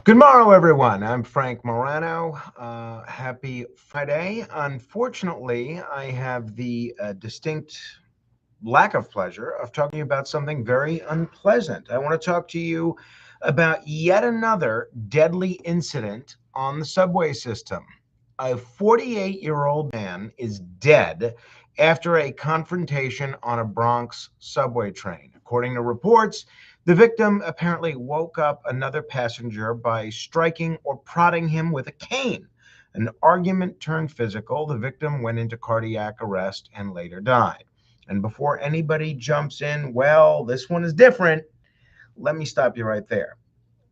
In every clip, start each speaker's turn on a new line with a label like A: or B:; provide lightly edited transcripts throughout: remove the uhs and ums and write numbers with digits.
A: Good morrow, everyone. I'm Frank Morano. Happy Friday. Unfortunately, I have the distinct lack of pleasure of talking about something very unpleasant. I want to talk to you about yet another deadly incident on the subway system. A 48-year-old man is dead after a confrontation on a Bronx subway train. According to reports, the victim apparently woke up another passenger by striking or prodding him with a cane. An argument turned physical. The victim went into cardiac arrest and later died. And before anybody jumps in, well, this one is different, let me stop you right there.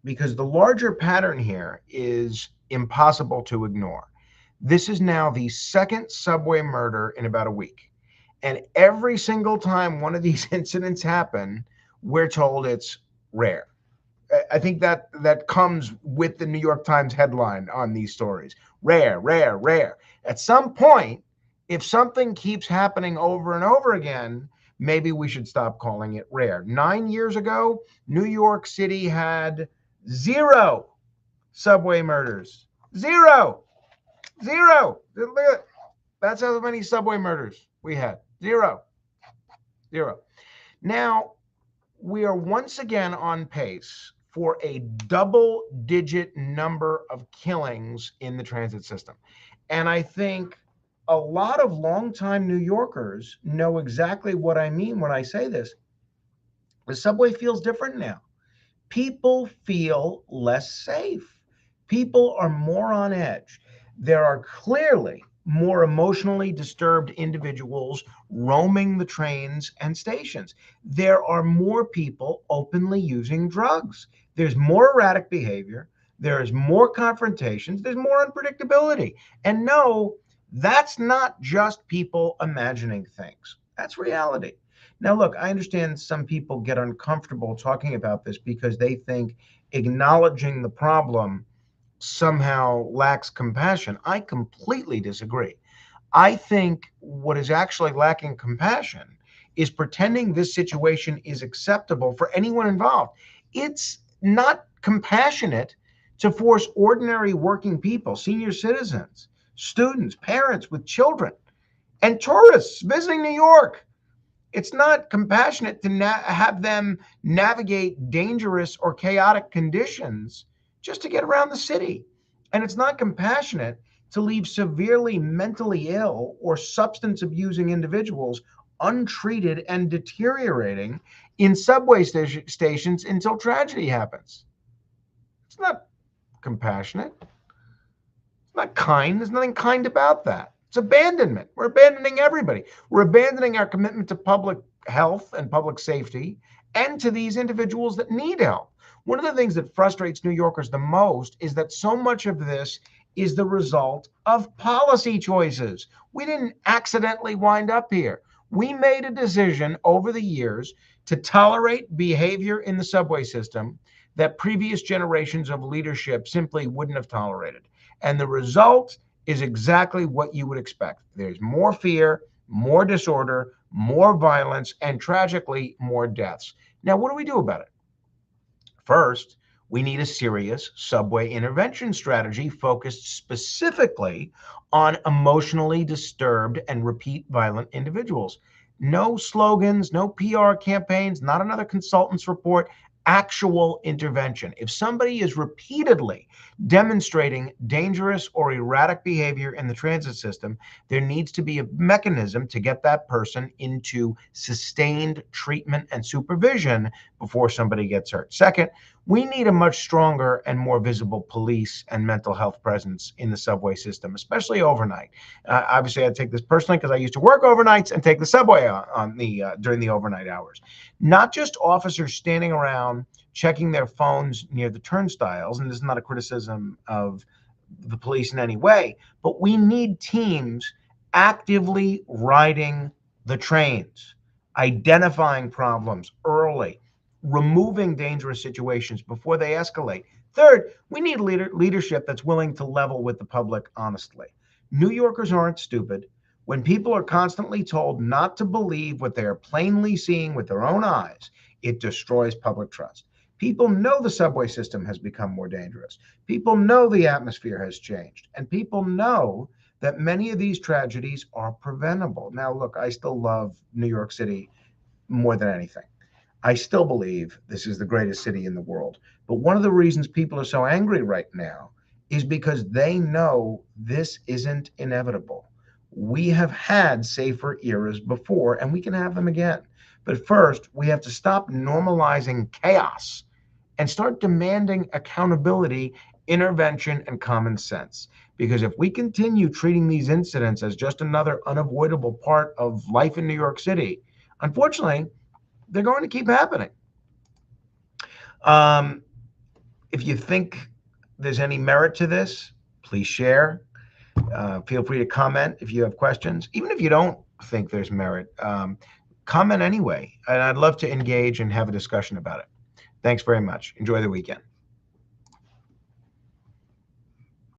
A: Because the larger pattern here is impossible to ignore. This is now the second subway murder in about a week. And every single time one of these incidents happen, we're told it's rare. I think that comes with the New York Times headline on these stories. Rare, rare, rare. At some point, if something keeps happening over and over again, maybe we should stop calling it rare. 9 years ago, New York City had zero subway murders. Zero. Zero. That's how many subway murders we had. Zero. Zero. Now, we are once again on pace for a double-digit number of killings in the transit system. And I think a lot of longtime New Yorkers know exactly what I mean when I say this. The subway feels different now. People feel less safe. People are more on edge. There are clearly more emotionally disturbed individuals roaming the trains and stations. There are more people openly using drugs. There's more erratic behavior. There's more confrontations. There's more unpredictability. And no, that's not just people imagining things. That's reality. Now, look, I understand some people get uncomfortable talking about this because they think acknowledging the problem somehow lacks compassion. I completely disagree. I think what is actually lacking compassion is pretending this situation is acceptable for anyone involved. It's not compassionate to force ordinary working people, senior citizens, students, parents with children, and tourists visiting New York. It's not compassionate to have them navigate dangerous or chaotic conditions just to get around the city. And it's not compassionate to leave severely mentally ill or substance abusing individuals untreated and deteriorating in subway stations until tragedy happens. It's not compassionate. It's not kind. There's nothing kind about that. It's abandonment. We're abandoning everybody. We're abandoning our commitment to public health and public safety and to these individuals that need help. One of the things that frustrates New Yorkers the most is that so much of this is the result of policy choices. We didn't accidentally wind up here. We made a decision over the years to tolerate behavior in the subway system that previous generations of leadership simply wouldn't have tolerated. And the result is exactly what you would expect. There's more fear, more disorder, more violence, and tragically, more deaths. Now, what do we do about it? First, we need a serious subway intervention strategy focused specifically on emotionally disturbed and repeat violent individuals. No slogans, no PR campaigns, not another consultant's report, actual intervention. If somebody is repeatedly demonstrating dangerous or erratic behavior in the transit system, there needs to be a mechanism to get that person into sustained treatment and supervision before somebody gets hurt. Second, we need a much stronger and more visible police and mental health presence in the subway system, especially overnight. Obviously, I take this personally because I used to work overnights and take the subway on the during the overnight hours. Not just officers standing around checking their phones near the turnstiles, and this is not a criticism of the police in any way, but we need teams actively riding the trains, identifying problems early, removing dangerous situations before they escalate. Third, we need leadership that's willing to level with the public honestly. New Yorkers aren't stupid. When people are constantly told not to believe what they are plainly seeing with their own eyes, it destroys public trust. People know the subway system has become more dangerous. People know the atmosphere has changed. And people know that many of these tragedies are preventable. Now, look, I still love New York City more than anything. I still believe this is the greatest city in the world. But one of the reasons people are so angry right now is because they know this isn't inevitable. We have had safer eras before, and we can have them again. But first, we have to stop normalizing chaos and start demanding accountability, intervention, and common sense. Because if we continue treating these incidents as just another unavoidable part of life in New York City, unfortunately, they're going to keep happening. Um, if you think there's any merit to this, please share. Feel free to comment if you have questions. Even if you don't think there's merit, comment anyway. And I'd love to engage and have a discussion about it. Thanks very much. Enjoy the weekend.